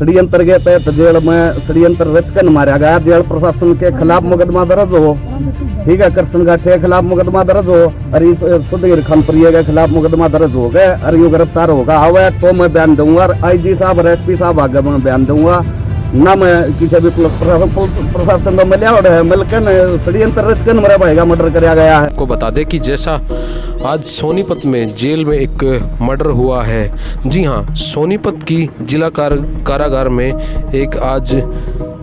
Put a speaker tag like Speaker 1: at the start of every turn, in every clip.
Speaker 1: षड्यंत्र के तहत जेल में षड्यंत्र रचकर मारा गया। जेल प्रशासन के खिलाफ मुकदमा दर्ज हो, ठीक है, कृष्ण गाठे के खिलाफ मुकदमा दर्ज हो और इस सुधीर खानप्रिय के खिलाफ मुकदमा दर्ज हो गए और यूँ गिरफ्तार होगा आवे तो मैं बयान दूंगा और IG साहब और SP साहब आगे मैं बयान दूंगा ना। मैं किसी भी पुलिस प्रशासन में मिलिया और मिलकर षड्यंत्र रचकर मेरा भाई का मर्डर कराया गया है।
Speaker 2: को बता दें कि जैसा आज सोनीपत में जेल में एक मर्डर हुआ है, जी हाँ, सोनीपत की जिला कारागार में एक आज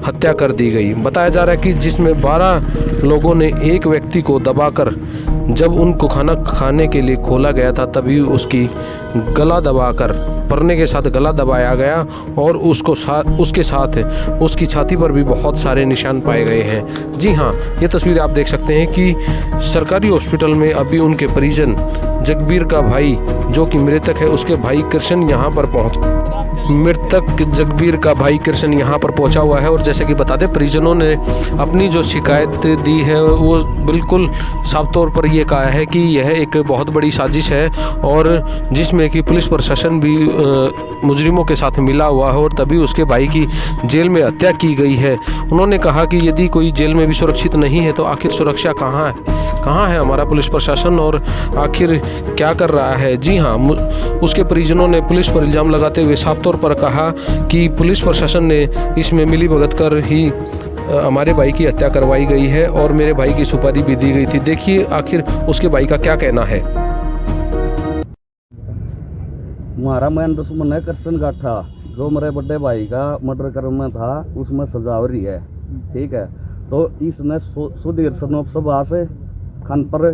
Speaker 2: हत्या कर दी गई। बताया जा रहा है कि जिसमें 12 लोगों ने एक व्यक्ति को दबाकर जब उनको खाना खाने के लिए खोला गया था तभी उसकी गला दबाकर परने के साथ गला दबाया गया और उसके साथ उसकी छाती पर भी बहुत सारे निशान पाए गए हैं। जी हाँ, ये तस्वीर आप देख सकते हैं कि सरकारी हॉस्पिटल में अभी उनके परिजन जगबीर का भाई जो कि मृतक है उसके भाई कृष्ण यहाँ पर पहुंचा हुआ है। और जैसे कि बता दें, परिजनों ने अपनी जो शिकायत दी है वो बिल्कुल साफ तौर पर ये कहा है कि यह एक बहुत बड़ी साजिश है और जिसमें कि पुलिस प्रशासन भी मुजरिमों के साथ मिला हुआ है और तभी उसके भाई की जेल में हत्या की गई है। उन्होंने कहा कि यदि कोई जेल में भी सुरक्षित नहीं है तो आखिर सुरक्षा कहाँ है हमारा पुलिस प्रशासन और आखिर क्या कर रहा है। जी हाँ, उसके परिजनों ने पुलिस पर इल्ज़ाम लगाते हुए साफ तौर पर कहा कि पुलिस प्रशासन ने इसमें मिलीभगत कर ही हमारे भाई की हत्या करवाई गई है और मेरे भाई की सुपारी भी दी गई थी। देखिए आखिर उसके भाई का क्या कहना है।
Speaker 1: हमारा मेन दुश्मन है कृष्ण गाठा, जो मेरे बड़े भाई का मर्डर करने में था, उसमें सजा हो रही है, ठीक है। तो इसने सुधीर सभा से खान पर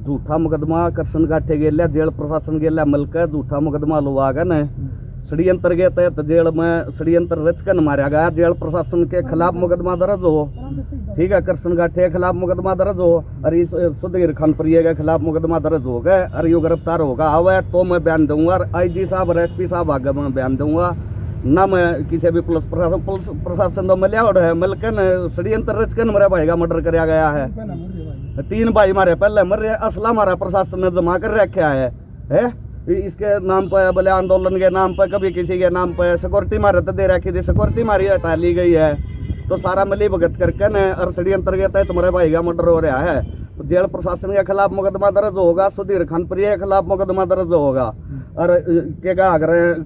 Speaker 1: झूठा मुकदमा कृष्ण गाठे गेल्या जेल प्रशासन गेल्या मिलकर झूठा मुकदमा लुआ गया न। षड्यंत्र के तहत जेल में षड्यंत्र रचकर मारा गया। जेल प्रशासन के खिलाफ मुकदमा दर्ज हो, ठीक है, कृष्ण गाठे के खिलाफ मुकदमा दर्ज हो और इस सुधीर खानप्रिय के खिलाफ मुकदमा दर्ज हो गए और यूँ गिरफ्तार होगा आवे तो मैं बयान दूंगा और IG साहब और SP साहब आगे मैं बयान दूंगा ना। मैं किसी भी पुलिस प्रशासन में मिलिया और मिलकर षड्यंत्र रचकर मेरा भाई का मर्डर कराया गया है। 3 भाई हमारे पहले मर रहे, असला हमारा प्रशासन ने जमा कर रखा है इसके नाम पर, भले आंदोलन के नाम पर, कभी किसी के नाम पर सिक्योरिटी मारे तो दे रखी थी, सिक्योरिटी हमारी हटा ली गई है। तो सारा मिली भगत करके न और षड्यंत्र के तहत तुम्हारे भाई का मर्डर हो रहा है। तो जेल प्रशासन के खिलाफ मुकदमा दर्ज होगा, सुधीर खानप्रिय के खिलाफ मुकदमा दर्ज होगा और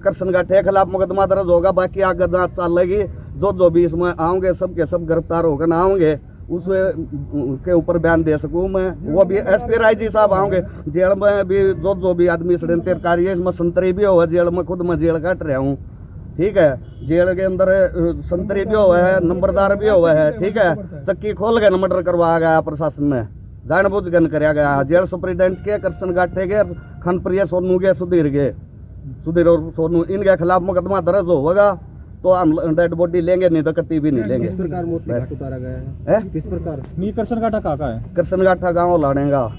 Speaker 1: कृष्ण गाठे के खिलाफ मुकदमा दर्ज होगा। बाकी आगे जांच चलेगी, जो भी इसमें आओगे सबके सब गिरफ्तार होकर ना आओगे उसके ऊपर बयान दे सकूं मैं। वो भी SP IG साहब आओगे जेल में भी, जो भी आदमी षड्यंत्रकारी है इसमें संतरी भी हुआ जेल में, खुद मैं जेल काट रहा हूँ, ठीक है। जेल के अंदर संतरी भी हुआ है, नंबरदार भी हुआ है, ठीक है। चक्की खोल के मर्डर करवाया गया प्रशासन ने, जानबूझ कर कराया गया। जेल सुप्रिटेंडेंट के कृष्ण गाठे के, खानप्रिय सोनू के, सुधीर और सोनू इनके खिलाफ मुकदमा दर्ज होगा तो हम डेड बॉडी लेंगे, नहीं तो कट्टी भी नहीं लेंगे।
Speaker 3: किस प्रकार मौत के घाट उतारा गया है? किस प्रकार? नहीं, कृष्ण गाठा कहाँ है?
Speaker 1: कृष्ण गाठा गाँव लाड़ेगा,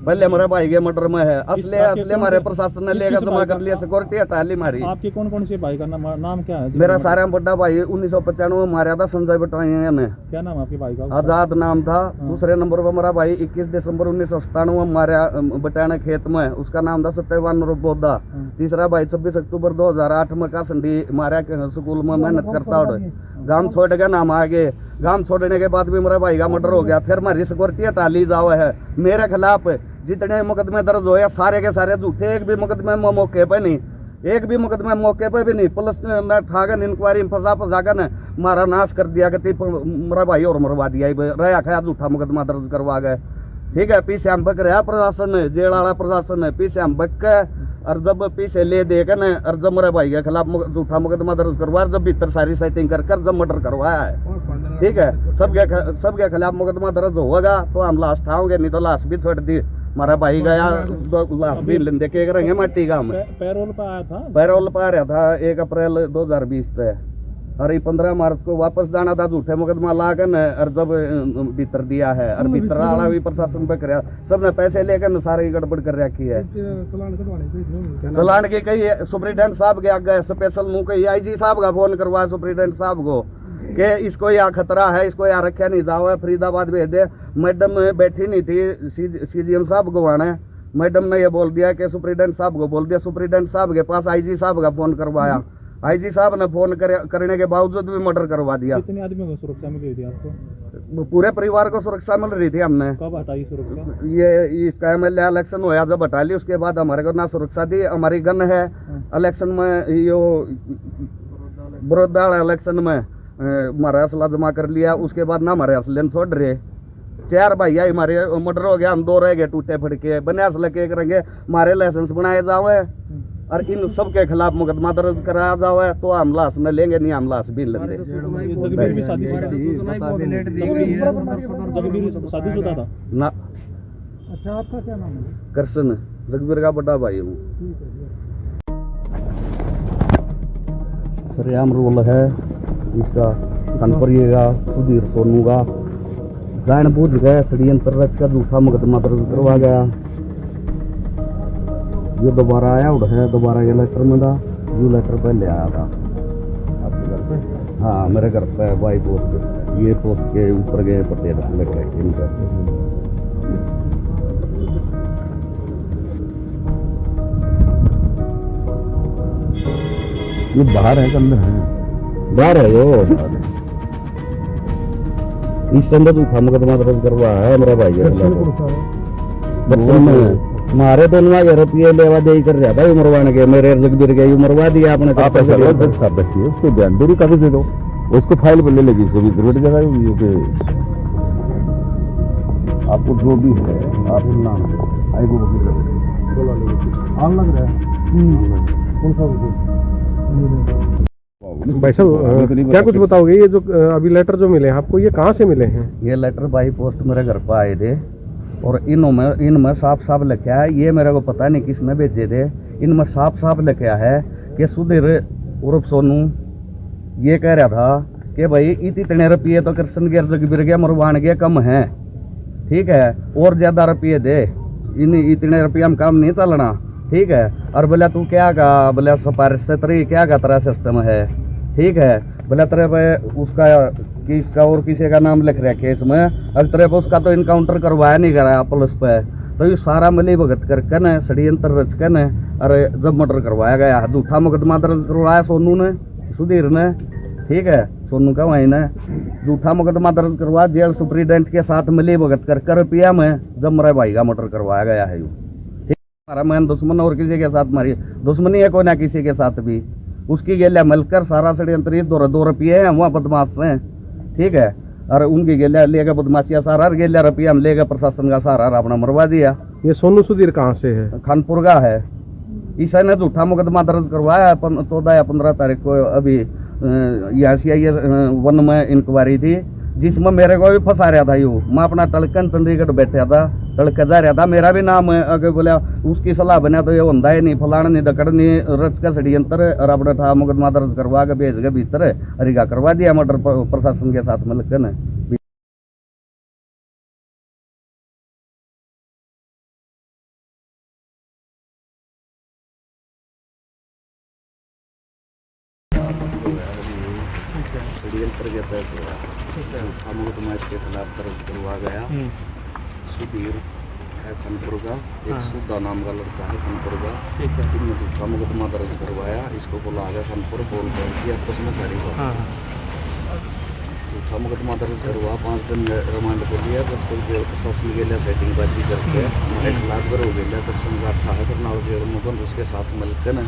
Speaker 1: पहले हमारे भाई के मर्डर में है। असले हमारे प्रशासन ने लेकर जमा कर लिया, सिक्योरिटी हटा ली हमारी।
Speaker 3: आपके कौन से भाई का नाम क्या है?
Speaker 1: मेरा सारा बड़ा भाई 1995 मारा था, संजय बटाइया में।
Speaker 3: क्या नाम आपके भाई का?
Speaker 1: आजाद नाम था। दूसरे नंबर पर मेरा भाई 21 दिसंबर 1997 मारा बटाना खेत में, उसका नाम था सत्यवान बोदा। तीसरा भाई 26 अक्टूबर 2008 में का संडी मारा स्कूल में मेहनत करता और गांव छोड़ गया नाम आगे। गांव छोड़ने के बाद भी मेरा भाई का मर्डर हो गया। फिर हमारी सिक्योरिटी हटा ली जाओ है। मेरे खिलाफ जितने मुकदमे दर्ज हुए सारे के सारे झूठे, एक भी मुकदमे मौके पे नहीं, एक भी मुकदमे मौके पे भी नहीं। पुलिस ने ठागन इंक्वायरी फंसा मारा नाश कर दिया कि मेरा भाई और मरवा दिया, रहा खाया झूठा मुकदमा दर्ज करवा गए, ठीक है। पीछे हम बक रहा प्रशासन, जेल वाला प्रशासन पीछे हम बक के और जब पीछे ले दे के न और जब मेरे भाई के खिलाफ झूठा मुकदमा दर्ज करवाया, जब भीतर सारी सेटिंग कर जब मर्डर करवाया है, ठीक है। सबके खिलाफ मुकदमा दर्ज होगा तो हम लाश ठाओगे, नहीं तो लाश भी छोड़ दी। हमारा भाई गया लाश भी देखे करेंगे माटी का।
Speaker 3: पैरोल पर आया था,
Speaker 1: पैरोल पर आ रहा था 1 अप्रैल 2020 पे और 15 मार्च को वापस जाना था, झूठे मुकदमा ला कर और जब भीतर दिया है और भीतर वाला भी प्रशासन पे कराया, सबने पैसे लेकर सारी गड़बड़ कर रखी है। चलान की कही सुप्रिटेंडेंट साहब के आगे स्पेशल मुँह कही IG साहब का फोन करवाया सुप्रिटेंडेंट साहब को कि इसको यहाँ खतरा है, इसको यहाँ रखा नहीं जाओ, फरीदाबाद भेज दे। मैडम बैठी नहीं थी, CGM साहब को आना है, मैडम ने ये बोल दिया कि सुप्रिटेंडेंट साहब को बोल दिया। सुप्रिटेंडेंट साहब के पास IG साहब का फोन करवाया, आईजी साहब ने फोन करने के बावजूद भी मर्डर करवा दिया।
Speaker 3: कितने आदमियों को सुरक्षा मिली हुई थी आपको?
Speaker 1: पूरे परिवार को सुरक्षा मिल रही थी। हमने
Speaker 3: कब हटाई सुरक्षा?
Speaker 1: ये इसका MLA इलेक्शन हुआ जब हटा ली, उसके बाद हमारे को ना सुरक्षा दी। हमारी गन है इलेक्शन में, यो बड़ौदा इलेक्शन में हमारा असला जमा कर लिया। उसके बाद ना हमारे असले छोड़ रहे। 4 भाई हमारे मर्डर हो गया, हम 2 रह गए टूटे फटके। बने असले के करेंगे, हमारे लाइसेंस बनाए जाओ और इन सब के खिलाफ मुकदमा दर्ज कराया जाओ तो हम लाश में लेंगे, नहीं हम लाश भी लेंगे।
Speaker 3: जगबीर भी शादीशुदा था
Speaker 1: ना।
Speaker 3: अच्छा, आपका क्या नाम है?
Speaker 1: कृष्ण, जगबीर का बड़ा भाई हूँ। सरेआम रोल है इसका, कानपुरी का, सुधीर सोनू का। जान बूझ गए षड्यंत्र रच कर झूठा मुकदमा दर्ज करवा गया। ये दोबारा आया उड़ है, दोबारा ये लेटर में था। ये लेटर पहले आया था आपके घर पे? हाँ, मेरे घर पे बाई पोस्ट, ये पोस्ट के ऊपर गए पते लेकर इनका। ये बाहर है, अंदर है? बाहर है यो। इस संदर्भ झूठा मुकदमा दर्ज करवा है मेरा भाई हमारे दोनों रुपये लेवा दे कर रहा था उमरवान के। मेरे जगबीर के उमरवा दिया आपने।
Speaker 4: आप ऐसा साहब रखिए, उसको ध्यान दूरी कागज दे दो, उसको फाइल पर ले लेगी, उसको भी जरूरत जगह आपको जो भी है आप नाम आई को वकील आग लग रहा है। कौन सा
Speaker 2: भाई साहब क्या कुछ बताओगे? ये जो अभी लेटर जो मिले हैं आपको, ये कहाँ से मिले हैं?
Speaker 1: ये लेटर बाई पोस्ट मेरे घर पर आए थे और इनमें साफ साफ लिखा है, ये मेरे को पता नहीं किसने भेजे थे। इनमें साफ साफ लिखा है कि सुधीर उर्फ सोनू ये कह रहा था कि भाई इतने रुपये तो कृष्ण के जगबीर के मरवान के कम हैं, ठीक है, और ज्यादा रुपये दे, इन इतने रुपये हम काम नहीं चलना, ठीक है। और बोला तू क्या का, बोला सिफारिश से तेरी क्या का तेरा सिस्टम है, ठीक है। बोला तेरे पे उसका किसका और किसी का नाम लिख रहा केस में, अगर तेरे पे उसका तो इनकाउंटर करवाया नहीं करा पुलिस पे, तो ये सारा मिली भगत करके न षड्यंत्र रच के न अरे जब मर्डर करवाया गया। झूठा मुकदमा दर्ज करवाया सोनू ने, सुधीर ने, ठीक है, सोनू का वही ने झूठा मुकदमा दर्ज करवा जेल सुप्रीडेंट के साथ मिली भगत कर रुपया में जब मेरे भाई का मर्डर करवाया गया है। ठीक, हमारा मैन दुश्मन और किसी के साथ हमारी दुश्मनी है कोई ना किसी के साथ भी, उसकी गेलिया मिलकर सारा षड्यंत्र 2 रुपये है वहाँ बदमाश से, ठीक है। और उनकी गेलिया लेगा बदमाशिया सारा गेलिया रुपया हम लेगा प्रशासन का सारा अपना मरवा दिया।
Speaker 2: ये सोनू सुधीर कहाँ से है?
Speaker 1: खानपुर का है। ईसा ने झूठा मुकदमा दर्ज करवाया 14 या 15 तारीख को। अभी यहाँ CIA 1 में इंक्वायरी थी जिसमें मेरे को भी फंसा रहा था। यूँ मैं अपना तड़कन चंडीगढ़ बैठा था, तड़के जा रहा था, मेरा भी नाम अगर बोला उसकी सलाह बना तो ये होंदा ही नहीं, फलाना नहीं दकड़ नहीं, रच का षड्यंत्र और अपना था मुकदमा दर्ज करवा के भेज के भीतर अरिगा करवा दिया मर्डर प्रशासन के साथ मिलकर न। षड्यंत्र के तहत मुकदमा इसके खिलाफ दर्ज करवा गया। सुधीर है खानपुर का, एक सुधा नाम का लड़का है खानपुर का, इनने झूठा मुकदमा दर्ज करवाया। इसको बुला गया खानपुर, बोल किया आपस में सारी बात। झूठा मुकदमा दर्ज करवा 5 दिन रिमांड पे लिया। जब तक जेल प्रशासन के लिए सेटिंग बाजी करके हमारे खिलाफ हो गया कृष्ण का अट्ठा है करनाल जेल में बंद, उसके साथ मिलकर न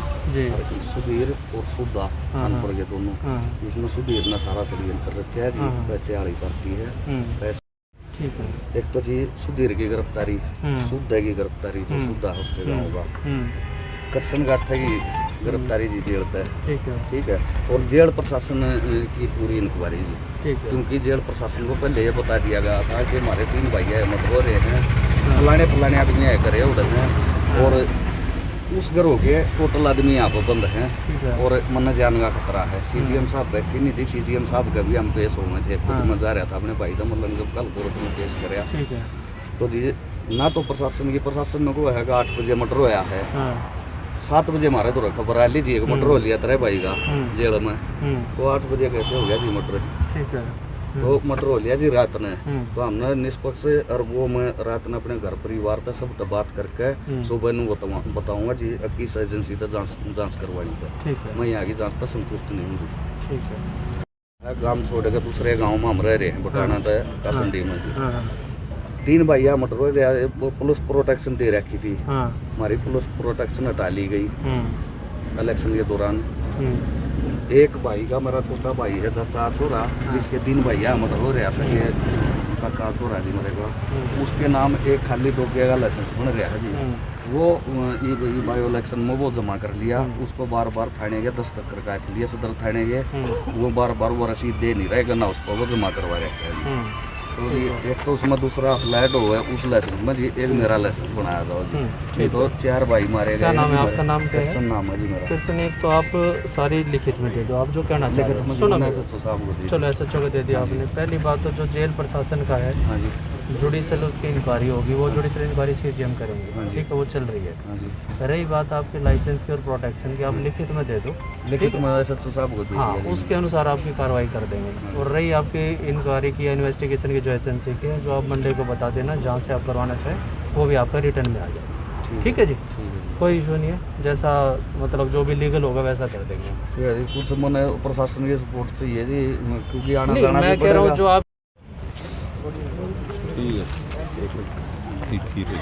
Speaker 1: सुधीर और सुधा खानपुर के दोनों, इसमें सुधीर ने सारा षड्यंत्र रचा जी। वैसे वाली पार्टी है वैसे, ठीक है। एक तो जी सुधीर की गिरफ्तारी, सुधा की गिरफ्तारी, जो सुधा है उसके गाँव का, कृष्ण गाठा की गिरफ्तारी जी जेल तय, ठीक है। और जेल प्रशासन की पूरी इंक्वायरी जी, क्योंकि जेल प्रशासन को पहले ये बता दिया गया था कि हमारे 3 भाई है मत हो रहे हैं, फलाने आदमी है करे उड़े हैं, और उस घरों के टोटल आदमी यहाँ पर बंद हैं और मन जान का खतरा है। CGM साहब बैठी नहीं थी, CGM साहब का भी हम पेश हुए थे, खुद में जा रहा था अपने भाई का मतलब जब कल कोर्ट में पेश कराया। तो जी ना तो प्रशासन में को है 8 बजे मर्डर होया है, 7 बजे हमारे तो खबर आ लीजिए मर्डर हो लिया तेरे भाई का जेल में, तो 8 बजे कैसे हो गया जी मर्डर? ठीक है। तो मर्डर हो लिया जी रात ने। तो हमने निष्पक्ष और वो मैं रात ने अपने घर परिवार तक सब बात करके सुबह ਨੂੰ बताऊंगा जी किस एजेंसी तक जांच करवानी है। मैं यहाँ की जांच तक संतुष्ट नहीं हूँ।
Speaker 3: ठीक है।
Speaker 1: गांव छोड़ के दूसरे गांव में हम रह रहे हैं बटाना तक कासंडी में जी। 3 भैया मर्डर हो गया। पुलिस प्रोटेक्शन दे रखी थी, हमारी पुलिस प्रोटेक्शन हटा ली गई इलेक्शन के दौरान। एक भाई का मेरा छोटा भाई है चाचा छोरा, जिसके 3 भैया मर्डर हो रहा सके काका छोरा जी मेरे को, उसके नाम एक खाली डोगे का लाइसेंस बन रहा है जी। वो बायो इलेक्शन में वो जमा कर लिया, उसको बार बार थाने के 10 चक्कर काट लिया सदर थाने के। वो बार बार वो रसीद दे नहीं रहेगा ना, उसको वो जमा करवा रखा है। तो एक तो उसमें दूसरा स्लाइड हो है उस लाइसेंस में जी, एक मेरा लाइसेंस बनाया जाओ जी। नहीं तो 4 भाई मारे गए।
Speaker 3: क्या नाम है आपका? नाम क्या है?
Speaker 1: नाम है जी मेरा।
Speaker 3: कृष्ण। एक तो आप सारी लिखित में दे दो, आप जो कहना चाहते हो। सुनो, चलो SHO को दे दिया आपने। पहली बात तो जो जेल प्रशासन का है,
Speaker 1: हाँ जी,
Speaker 3: जुडिशल उसकी इंक्वायरी होगी, वो जुडिशल इंक्वायरी CGM करेंगे, ठीक है, वो चल रही है।
Speaker 1: हाँ जी।
Speaker 3: रही बात आपके लाइसेंस की और प्रोटेक्शन की, आप लिखित में दे दो,
Speaker 1: लिखित में SHO साहब को दे
Speaker 3: हाँ,
Speaker 1: दिया।
Speaker 3: उसके अनुसार आपकी कार्रवाई कर देंगे। और रही आपकी इंक्वायरी की या इन्वेस्टिगेशन की जो एजेंसी की है, जो आप मंडे को बता देना जहाँ से आप करवाना चाहें, वो भी आपका रिटर्न में आ जाए। ठीक है जी, कोई इशू नहीं है। जैसा मतलब जो भी लीगल होगा वैसा कर देंगे।
Speaker 1: कुछ मैंने प्रशासन की सपोर्ट चाहिए जी, क्योंकि आना
Speaker 3: नहीं,
Speaker 1: जाना
Speaker 3: मैं
Speaker 1: भी
Speaker 3: कह रहा हूँ
Speaker 1: पड़ेगा।
Speaker 3: जो आप
Speaker 4: ठीक है।